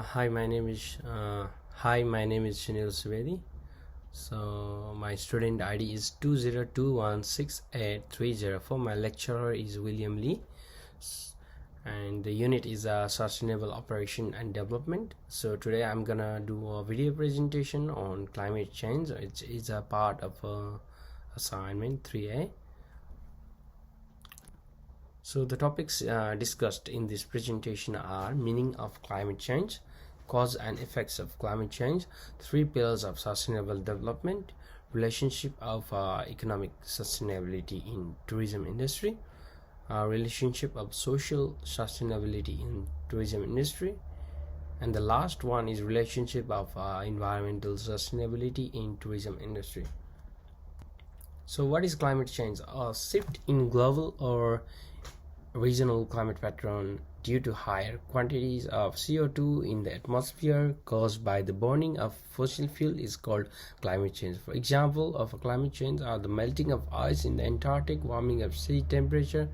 Hi, my name is Sunil Suvedi. So my student ID is 202168304. My lecturer is William Lee, and the unit is sustainable operation and development. So today I'm gonna do a video presentation on climate change. It's a part of assignment 3A. So the topics discussed in this presentation are meaning of climate change, cause and effects of climate change, three pillars of sustainable development, relationship of economic sustainability in tourism industry, relationship of social sustainability in tourism industry, and the last one is relationship of environmental sustainability in tourism industry. So what is climate change? A shift in global or regional climate pattern due to higher quantities of CO2 in the atmosphere caused by the burning of fossil fuel is called climate change. For example of climate change are the melting of ice in the Antarctic, warming of sea temperature,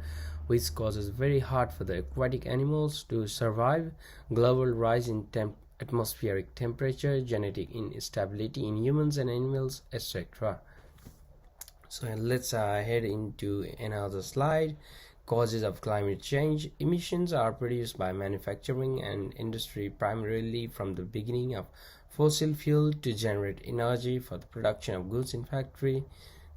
which causes very hard for the aquatic animals to survive, global rise in atmospheric temperature, genetic instability in humans and animals, etc. So let's head into another slide. Causes of climate change. Emissions are produced by manufacturing and industry primarily from the beginning of fossil fuel to generate energy for the production of goods in factory,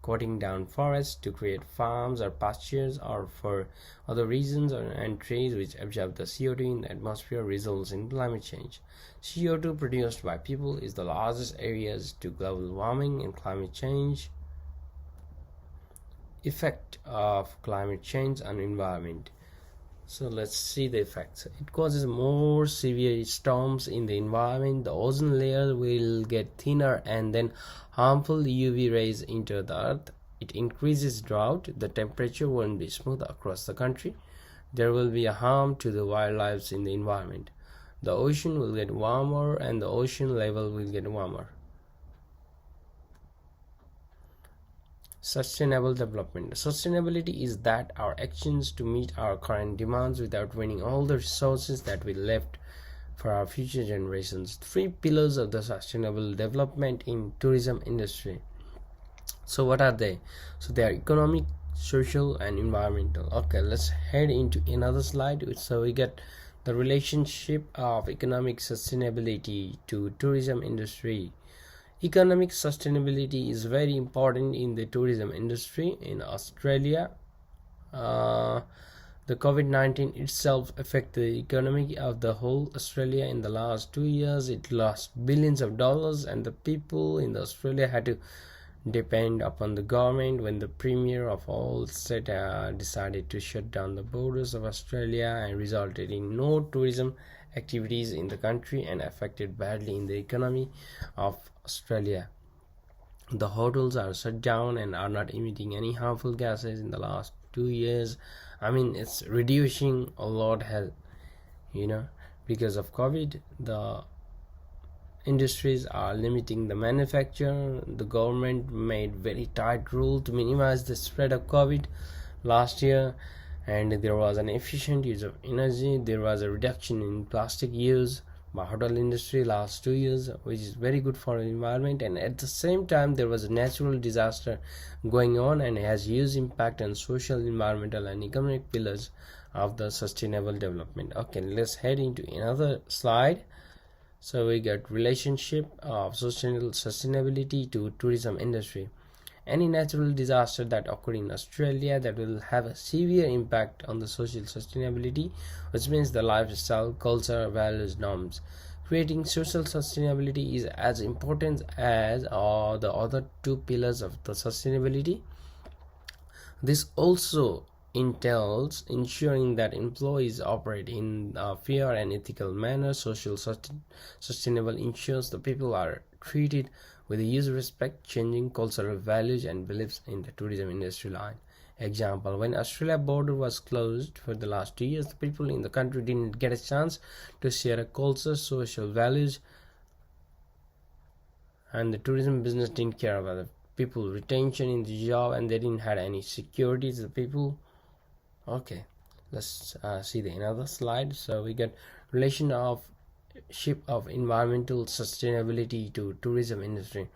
cutting down forests to create farms or pastures, or for other reasons, and trees which absorb the CO2 in the atmosphere results in climate change. CO2 produced by people is the largest areas to global warming and climate change. Effect of climate change on environment. So let's see the effects. It causes more severe storms in the environment. The ozone layer will get thinner and then harmful UV rays enter the earth. It increases drought. The temperature won't be smooth across the country. There will be a harm to the wildlife in the environment. The ocean will get warmer and the ocean level will get warmer. Sustainable development. Sustainability is that our actions to meet our current demands without draining all the resources that we left for our future generations. Three pillars of the sustainable development in tourism industry. So what are they? So they are economic, social and environmental. Okay, let's head into another slide. So we get the relationship of economic sustainability to tourism industry. Economic sustainability is very important in the tourism industry in Australia. The COVID-19 itself affected the economy of the whole Australia in the last 2 years. It lost billions of dollars and the people in Australia had to depend upon the government when the premier of all state decided to shut down the borders of Australia and resulted in no tourism activities in the country and affected badly in the economy of Australia. The hotels are shut down and are not emitting any harmful gases in the last 2 years. I mean, it's reducing a lot, because of COVID. The industries are limiting the manufacture. The government made very tight rule to minimize the spread of COVID last year, and there was an efficient use of energy. There was a reduction in plastic use by hotel industry last 2 years, which is very good for the environment, and at the same time there was a natural disaster going on and has huge impact on social, environmental and economic pillars of the sustainable development. Okay, let's head into another slide. So we got relationship of sustainability to tourism industry. Any natural disaster that occur in Australia that will have a severe impact on the social sustainability, which means the lifestyle, culture, values, norms. Creating social sustainability is as important as the other two pillars of the sustainability. This also entails ensuring that employees operate in a fair and ethical manner. Social sustainable ensures the people are treated with huge respect, changing cultural values and beliefs in the tourism industry line. Example, when Australia border was closed for the last 2 years, the people in the country didn't get a chance to share a culture, social values, and the tourism business didn't care about the people retention in the job, and they didn't have any security to the people. Okay, let's see the another slide. So we get relation of relationship of environmental sustainability to tourism industry.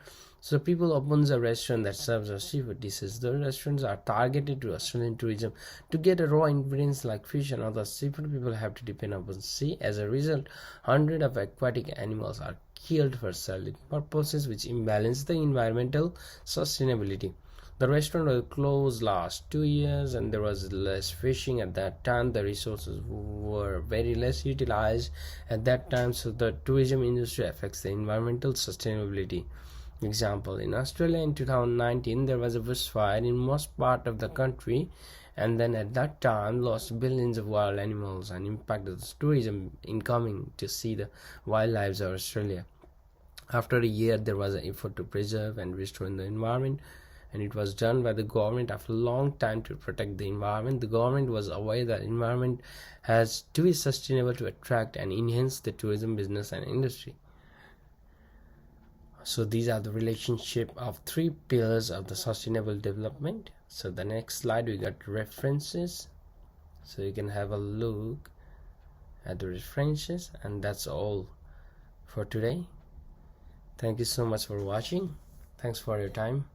So people opens a restaurant that serves a seafood dishes. The restaurants are targeted to Australian tourism. To get a raw ingredients like fish and other seafood, people have to depend upon sea. As a result, hundreds of aquatic animals are killed for selling purposes, which imbalance the environmental sustainability. The restaurant was closed last 2 years and there was less fishing at that time. The resources were very less utilized at that time, so the tourism industry affects the environmental sustainability. Example, in Australia in 2019 there was a bushfire in most part of the country, and then at that time lost billions of wild animals and impacted the tourism incoming to see the wildlife of Australia. After a year there was an effort to preserve and restore the environment, and it was done by the government after a long time to protect the environment. The government was aware that environment has to be sustainable to attract and enhance the tourism business and industry. So these are the relationship of three pillars of the sustainable development. So the next slide we got references, so you can have a look at the references, and that's all for today. Thank you so much for watching. Thanks for your time.